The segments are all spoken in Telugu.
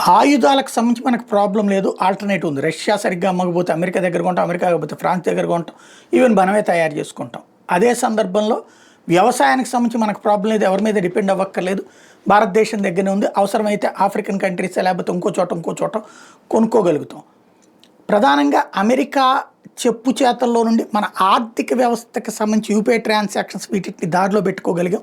ఆయుధాలకు సంబంధించి మనకు ప్రాబ్లం లేదు. ఆల్టర్నేటివ్ ఉంది. రష్యా సరిగ్గా అమ్మకపోతే అమెరికా దగ్గర కొంటాం, అమెరికా కాకపోతే ఫ్రాన్స్ దగ్గర కొంటాం, ఈవెన్ మనమే తయారు చేసుకుంటాం. అదే సందర్భంలో వ్యవసాయానికి సంబంధించి మనకు ప్రాబ్లం లేదు, ఎవరి మీద డిపెండ్ అవ్వక్కర్లేదు. భారతదేశం దగ్గరనే ఉంది. అవసరమైతే ఆఫ్రికన్ కంట్రీస్ లేకపోతే ఇంకో చోట కొనుక్కోగలుగుతాం. ప్రధానంగా అమెరికా చెప్పు చేతల్లో నుండి మన ఆర్థిక వ్యవస్థకి సంబంధించి యూపీఐ ట్రాన్సాక్షన్స్ వీటిని దారిలో పెట్టుకోగలిగాం,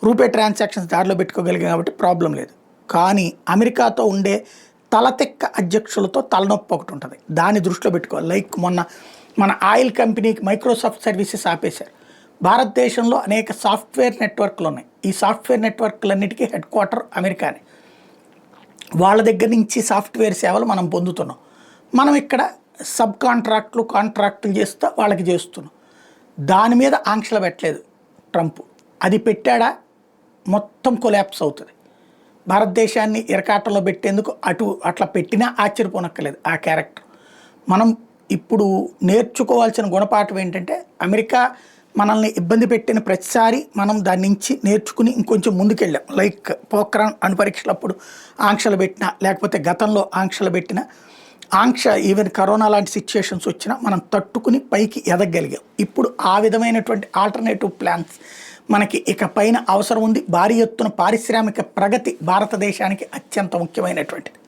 రూపే ట్రాన్సాక్షన్స్ దారిలో పెట్టుకోగలిగాం కాబట్టి ప్రాబ్లం లేదు. కానీ అమెరికాతో ఉండే తలతెక్క అధ్యక్షులతో తలనొప్పి ఒకటి ఉంటుంది. దాన్ని దృష్టిలో పెట్టుకోవాలి. లైక్ మొన్న మన ఆయిల్ కంపెనీకి మైక్రోసాఫ్ట్ సర్వీసెస్ ఆపేశారు. భారతదేశంలో అనేక సాఫ్ట్వేర్ నెట్వర్క్లు ఉన్నాయి. ఈ సాఫ్ట్వేర్ నెట్వర్క్లన్నిటికీ హెడ్ క్వార్టర్ అమెరికానే. వాళ్ళ దగ్గర నుంచి సాఫ్ట్వేర్ సేవలు మనం పొందుతున్నాం. మనం ఇక్కడ సబ్ కాంట్రాక్టులు చేస్తూ వాళ్ళకి చేస్తున్నాం. దాని మీద ఆంక్షలు పెట్టలేదు ట్రంప్. అది పెట్టాడా మొత్తం కొలాప్స్ అవుతుంది. భారతదేశాన్ని ఇరకాటంలో పెట్టేందుకు అట్లా పెట్టినా ఆశ్చర్యపోనక్కర్లేదు ఆ క్యారెక్టర్. మనం ఇప్పుడు నేర్చుకోవాల్సిన గుణపాఠం ఏంటంటే, అమెరికా మనల్ని ఇబ్బంది పెట్టిన ప్రతిసారి మనం దాని నుంచి నేర్చుకుని ఇంకొంచెం ముందుకెళ్ళాం. లైక్ పోఖ్రాన్ అణుపరీక్షలప్పుడు ఆంక్షలు పెట్టినా, లేకపోతే గతంలో ఆంక్షలు పెట్టినా, ఈవెన్ కరోనా లాంటి సిచ్యుయేషన్స్ వచ్చినా మనం తట్టుకుని పైకి ఎదగగలిగాం. ఇప్పుడు ఆ విధమైనటువంటి ఆల్టర్నేటివ్ ప్లాన్స్ మనకి ఇక పైన అవసరం ఉంది. భారీ ఎత్తున పారిశ్రామిక ప్రగతి భారతదేశానికి అత్యంత ముఖ్యమైనటువంటిది.